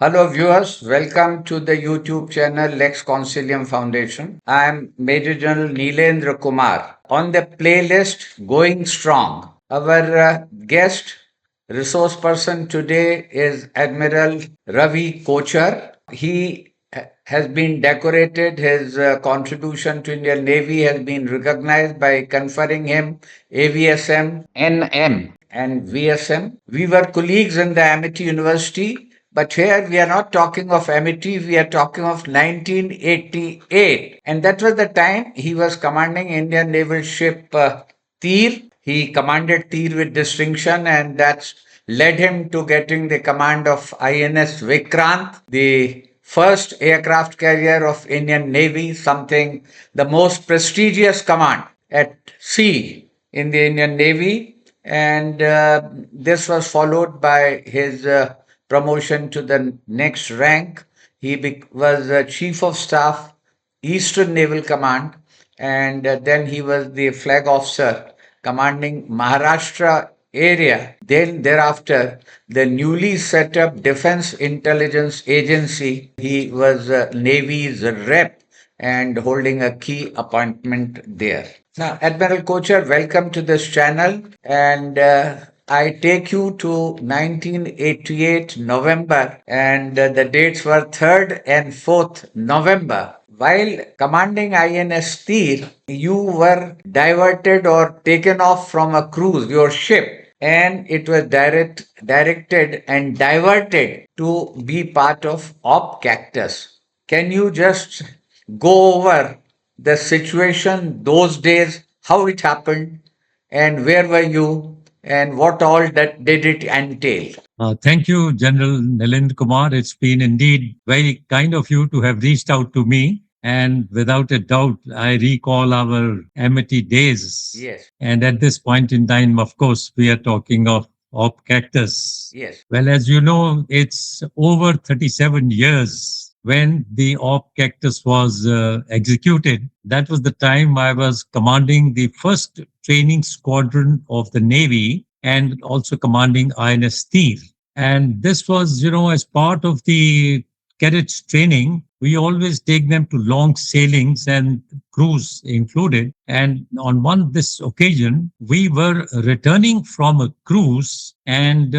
Hello viewers, welcome to the YouTube channel Lex Consilium Foundation. I am Major General Neelendra Kumar. On the playlist Going Strong, our guest resource person today is Admiral Ravi Kochhar. He has been decorated. His contribution to Indian Navy has been recognized by conferring him AVSM, NM, and VSM. We were colleagues in the Amity University, but here we are not talking of Amity, we are talking of 1988. And that was the time he was commanding Indian naval ship Teer. He commanded Teer with distinction, and that's led him to getting the command of INS Vikrant, the first aircraft carrier of Indian Navy, something the most prestigious command at sea in the Indian Navy. And this was followed by his promotion to the next rank. He was Chief of Staff, Eastern Naval Command, and then he was the flag officer commanding Maharashtra area. Then thereafter, the newly set up Defence Intelligence Agency, he was Navy's rep and holding a key appointment there. Now, Admiral Kochhar, welcome to this channel, and I take you to 1988 November, and the dates were 3rd and 4th November. While commanding INS Tir, you were diverted or taken off from a cruise, your ship, and it was directed and diverted to be part of OP Cactus. Can you just go over the situation those days, how it happened, and where were you, and what all that did it entail? Thank you, General Nilendra Kumar. It's been indeed very kind of you to have reached out to me. And without a doubt, I recall our Amity days. Yes, And at this point in time, of course, we are talking of Op Cactus. yes. Well, as you know, it's over 37 years when the Op Cactus was executed. That was the time I was commanding the first training squadron of the Navy and also commanding INS Tir. And this was, as part of the cadets training, we always take them to long sailings and cruise included. And on this occasion, we were returning from a cruise. And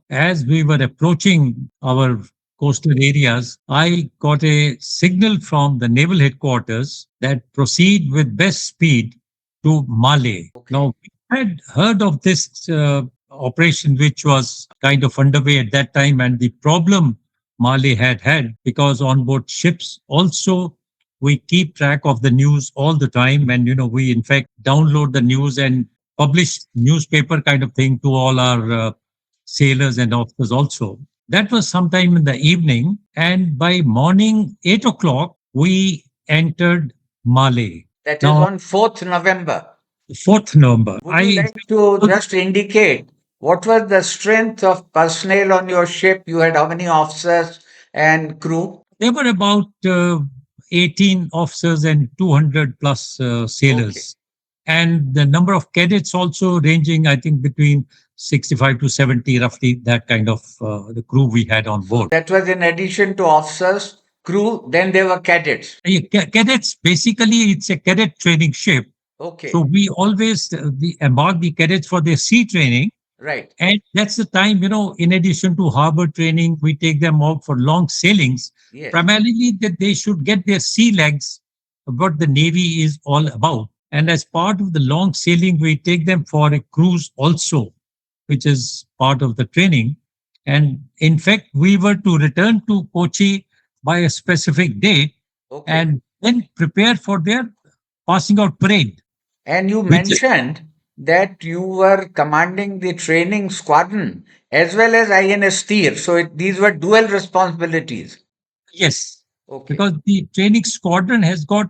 as we were approaching our coastal areas, I got a signal from the naval headquarters that proceed with best speed to Malé. Okay. Now, we had heard of this operation, which was kind of underway at that time, and the problem Malé had because on board ships also we keep track of the news all the time, and we in fact download the news and publish newspaper kind of thing to all our sailors and officers also. That was sometime in the evening, and by morning 8 o'clock we entered Malé. That is Now, on 4th November. 4th November. Would you like to just indicate what was the strength of personnel on your ship? You had how many officers and crew? There were about 18 officers and 200 plus sailors. And the number of cadets also ranging, I think, between 65 to 70, roughly that kind of the crew we had on board. That was in addition to officers, crew, then there were cadets. Cadets, basically, it's a cadet training ship. Okay, So we always embark the cadets for their sea training. right. And that's the time, in addition to harbor training, we take them out for long sailings, Yes. primarily that they should get their sea legs, what the Navy is all about. And as part of the long sailing, we take them for a cruise also, which is part of the training. And in fact, we were to return to Kochi by a specific date Okay. and then prepare for their passing out parade. And you Which- mentioned that you were commanding the training squadron as well as INS Tir. So these were dual responsibilities. Yes, Okay. because the training squadron has got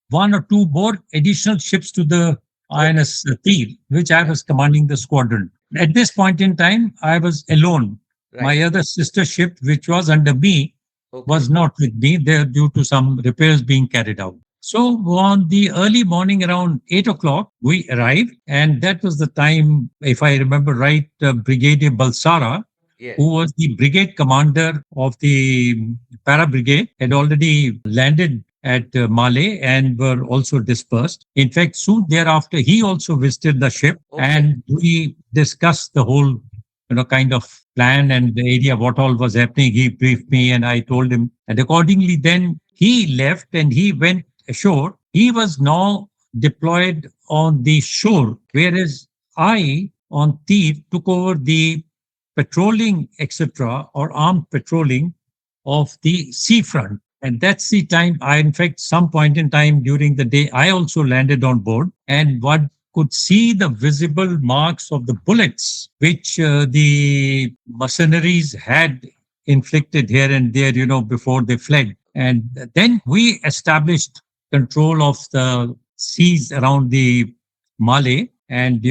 one or two more additional ships to the INS Tir, which I was commanding the squadron. At this point in time, I was alone. Right. My other sister ship, which was under me, Okay. was not with me there due to some repairs being carried out. So on the early morning around 8 o'clock, we arrived. And that was the time, if I remember right, Brigadier Balsara Yes. who was the brigade commander of the para brigade, had already landed at Malé and were also dispersed. In fact, soon thereafter, he also visited the ship Okay. and we discussed the whole, kind of plan and the area, what all was happening. He briefed me and I told him. And accordingly, then he left and he went ashore. He was now deployed on the shore, whereas I on Teer took over the patrolling, etc., or armed patrolling of the seafront. And that's the time I, in fact, some point in time during the day, I also landed on board and one could see the visible marks of the bullets which the mercenaries had inflicted here and there, before they fled. And then we established control of the seas around the Malé and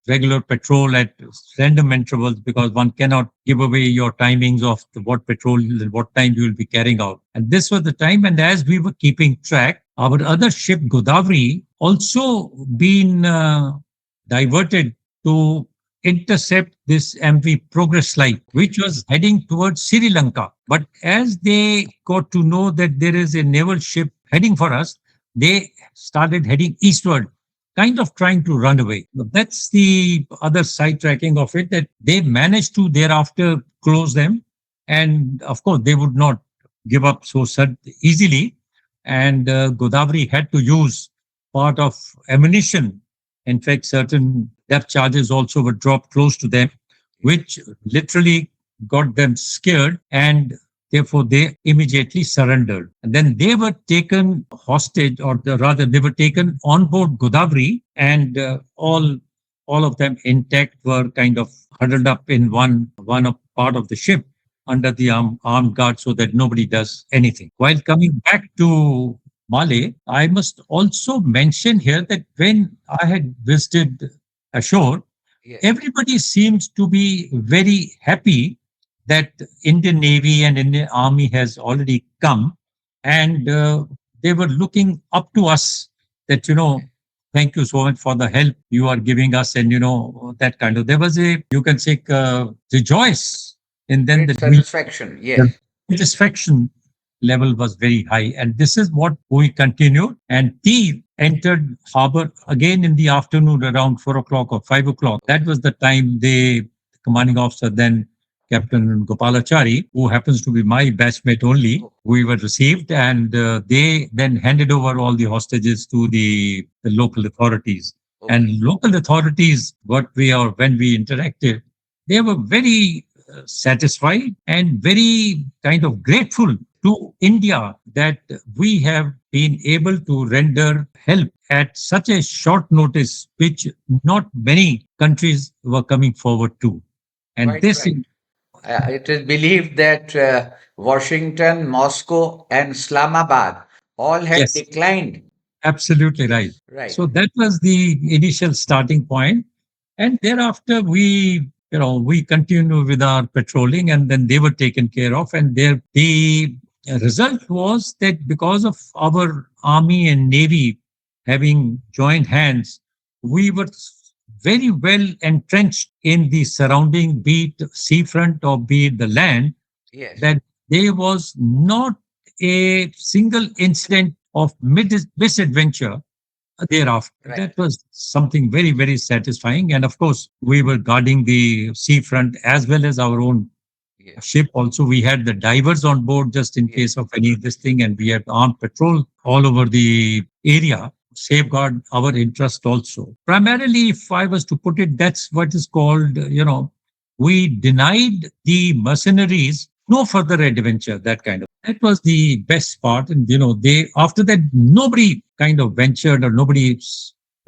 regular patrol at random intervals because one cannot give away your timings of what patrol and what time you will be carrying out. And this was the time. And as we were keeping track, our other ship Godavari also been diverted to intercept this MV Progress Light, which was heading towards Sri Lanka. But as they got to know that there is a naval ship heading for us, they started heading eastward, kind of trying to run away. That's the other sidetracking of it, that they managed to thereafter close them. And of course, they would not give up so easily. And Godavari had to use part of ammunition. In fact, certain depth charges also were dropped close to them, which literally got them scared and therefore they immediately surrendered. And then they were taken hostage, or rather they were taken on board Godavari, and all of them intact were kind of huddled up in one part of the ship under the armed guard so that nobody does anything. While coming back to Malé, I must also mention here that when I had visited ashore, Yes. everybody seems to be very happy that Indian Navy and Indian Army has already come, and they were looking up to us that thank you so much for the help you are giving us, and that kind of, there was a, you can say, rejoice in them Great that we, satisfaction. the Yes. satisfaction level was very high. And this is what we continued. And Teer entered harbor again in the afternoon around 4 o'clock or 5 o'clock. That was the time the commanding officer, then Captain Gopalachari, who happens to be my batchmate only, we were received, and they then handed over all the hostages to the local authorities. Okay. And local authorities, when we interacted, they were very satisfied and very kind of grateful to India that we have been able to render help at such a short notice, which not many countries were coming forward to. And Quite this, right. It is believed that Washington, Moscow, and Islamabad all had yes, declined. absolutely right. Yes. Right. So that was the initial starting point. And thereafter, we continued with our patrolling, and then they were taken care of. And the result was that because of our army and navy having joined hands, we were very well entrenched in the surrounding, be it seafront or be it the land, Yes. that there was not a single incident of misadventure thereafter. Right. That was something very, very satisfying. And of course, we were guarding the seafront as well as our own Yes. ship. Also, we had the divers on board just in Yes. case of any this thing, and we had armed patrol all over the area, safeguard our interest also. Primarily, if I was to put it, that's what is called, we denied the mercenaries no further adventure, that kind of. That was the best part. And, they, after that, nobody kind of ventured or nobody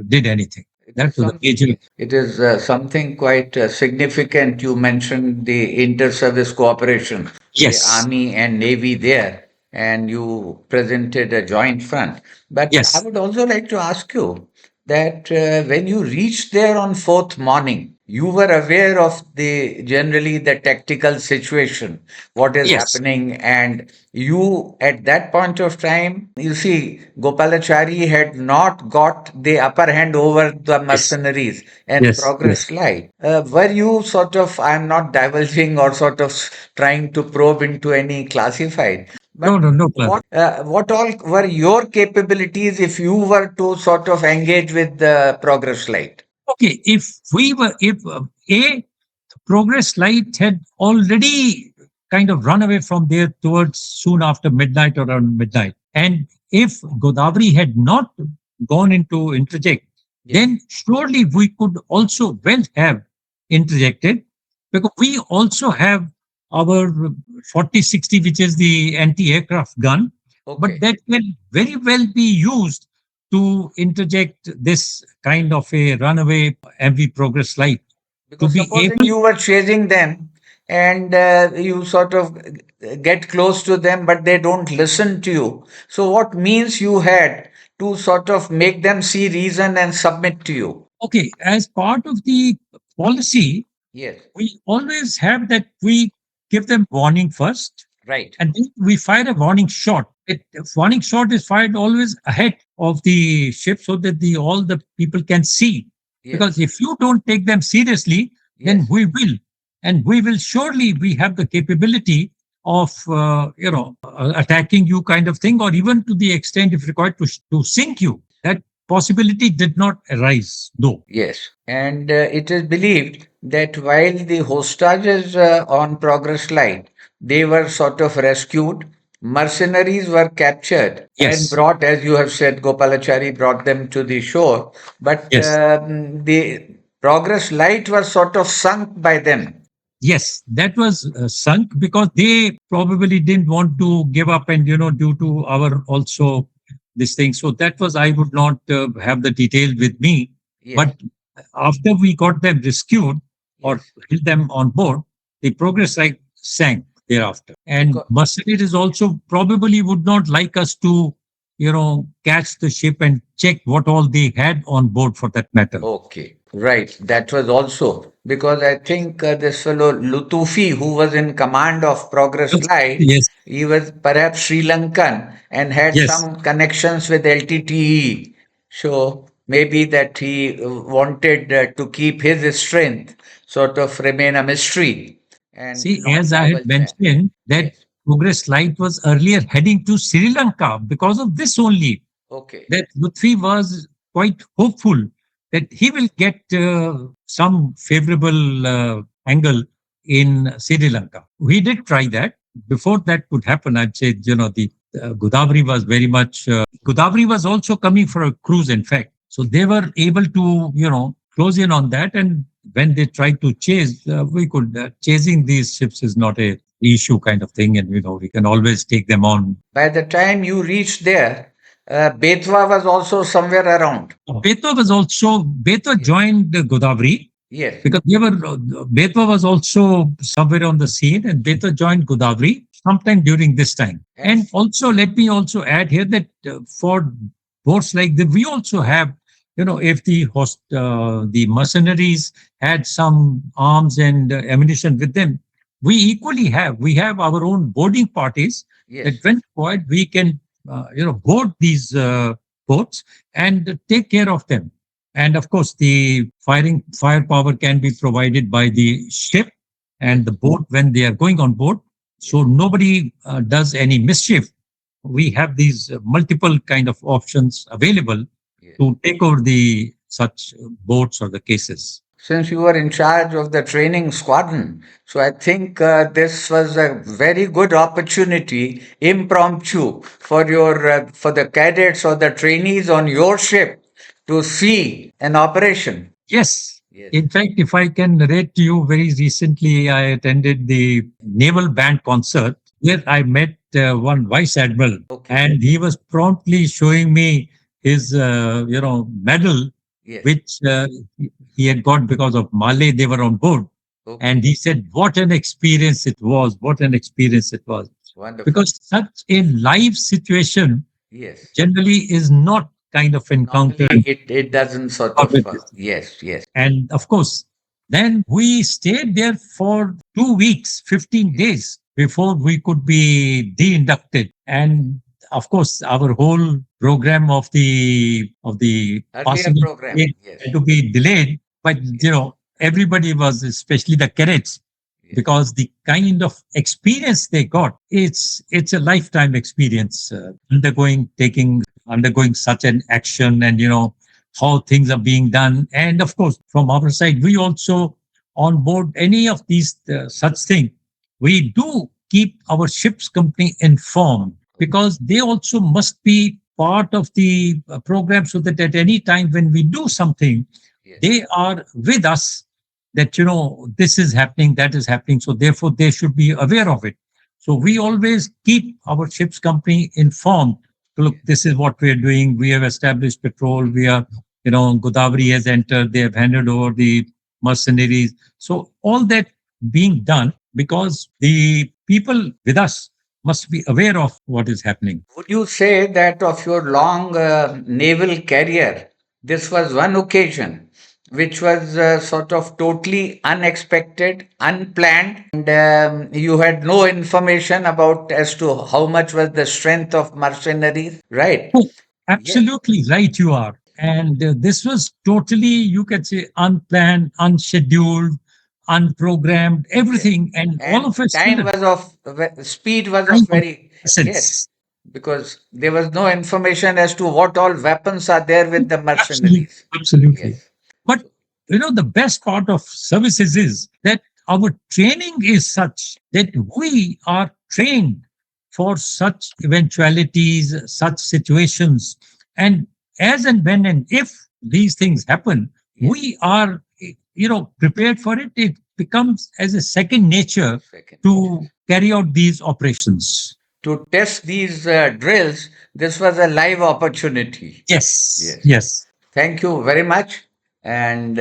did anything. It That is was a major, it is something quite significant. You mentioned the inter-service cooperation, the yes, Army and Navy there, and you presented a joint front. But I yes, would also like to ask you that when you reached there on fourth morning, you were aware of the generally the tactical situation, what is Yes, happening, and you at that point of time, you see, Gopalachari had not got the upper hand over the yes, mercenaries and yes, yes. progress light. Were you sort of, I'm not divulging or sort of trying to probe into any classified, No, but no, no class. what all were your capabilities if you were to sort of engage with the progress light? Okay, if a progress light had already kind of run away from there towards soon after midnight or around midnight, and if Godavari had not gone into interject, Yes. then surely we could also well have interjected, because we also have our 4060, which is the anti-aircraft gun, but Okay. that can very well be used to interject this kind of a runaway MV progress light to Because be supposing able. you were chasing them and you sort of get close to them, but they don't listen to you. So, what means you had to sort of make them see reason and submit to you? Okay, as part of the policy, Yes. we always have that we give them warning first, Right. and then we fire a warning shot. Warning shot is fired always ahead of the ship so that the all the people can see. Yes. Because if you don't take them seriously, then Yes. we will, and we will surely we have the capability of attacking you, kind of thing, or even to the extent if required to sink you. That possibility did not arise, though. Yes, and it is believed that while the hostages on progress line, they were sort of rescued, mercenaries were captured and Yes, brought, as you have said, Gopalachari brought them to the shore, but yes. the progress light was sort of sunk by them. Yes, that was sunk because they probably didn't want to give up, and due to our also this thing. So that was, I would not have the detail with me, Yes, but after we got them rescued or yes, held them on board, the progress like sank thereafter. And because Mercenaries also probably would not like us to, catch the ship and check what all they had on board, for that matter. okay, right. That was also because I think this fellow Lutufi, who was in command of Progress Light, Yes, he was perhaps Sri Lankan and had yes. some connections with LTTE. So maybe that he wanted to keep his strength sort of remain a mystery and See, not as I had divulge that. mentioned, that Yes. Progress Light was earlier heading to Sri Lanka because of this only, Okay. that Lutfi was quite hopeful that he will get some favorable angle in Sri Lanka. We did try that. Before that could happen, I'd say, the Godavari was very much, Godavari was also coming for a cruise, in fact. So they were able to, close in on that. And when they tried to chase, we could, chasing these ships is not a issue kind of thing. And, we can always take them on. By the time you reached there, Betwa was also somewhere around. Betwa Yes. joined Godavari Yes. because Betwa was also somewhere on the scene, and Betwa joined Godavari sometime during this time. And And also, let me also add here that for boats like that, we also have, if the mercenaries had some arms and ammunition with them, we have our own boarding parties that yes. when required, we can, board these boats and take care of them. And of course, the firepower can be provided by the ship and Yes. the boat when they are going on board. Yes. So nobody does any mischief. We have these multiple kind of options available Yes. to take over the such boats or the cases. Since you were in charge of the training squadron, so I think this was a very good opportunity, impromptu, for your for the cadets or the trainees on your ship to see an operation. Yes. Yes. In fact, if I can narrate to you, very recently I attended the Naval Band concert where I met one Vice Admiral, Okay. and he was promptly showing me his, medal, Yes. which he had got because of Malay. They were on board. Okay. And he said, what an experience it was. What an experience it was. Wonderful. Because such a live situation Yes. generally is not kind of Normally, encountered it doesn't sort of. always. Yes. Yes. And of course, Then we stayed there for 2 weeks, 15 days before we could be de-inducted. And of course, our whole program of the Earlier passing of program. grade Yes. had to be delayed. But Yes. everybody was, especially the cadets, Yes. because the kind of experience they got, it's a lifetime experience, undergoing such an action, and how things are being done. And of course, from our side, we also, on board any of these such thing, we do keep our ship's company informed, because they also must be part of the program, so that at any time when we do something, Yes. they are with us, that this is happening, that is happening, so therefore they should be aware of it. So we always keep our ship's company informed. Look, this is what we are doing. We have established patrol. We are, Godavari has entered. They have handed over the mercenaries. So all that being done, because the people with us must be aware of what is happening. Would you say that of your long naval career, this was one occasion which was sort of totally unexpected, unplanned, and you had no information about as to how much was the strength of mercenaries, right? Oh, Yes. absolutely right, you are. And this was totally, you could say, unplanned, unscheduled, unprogrammed, Yes. everything. And all And of a time sudden, was of, speed was time of of very, yes, essence. because there was no information as to what all weapons are there with the Absolutely, mercenaries. absolutely. Yes. But the best part of services is that our training is such that we are trained for such eventualities, such situations. And as and when and if these things happen, Yes. we are, prepared for it. It becomes as a second nature Second. to carry out these operations. To test these drills, this was a live opportunity. Yes, Yes. yes. Thank you very much. And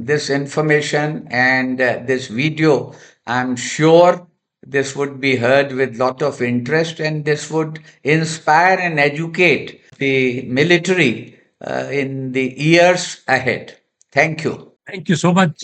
this information and this video, I'm sure this would be heard with lot of interest, and this would inspire and educate the military in the years ahead. Thank you. Thank you so much.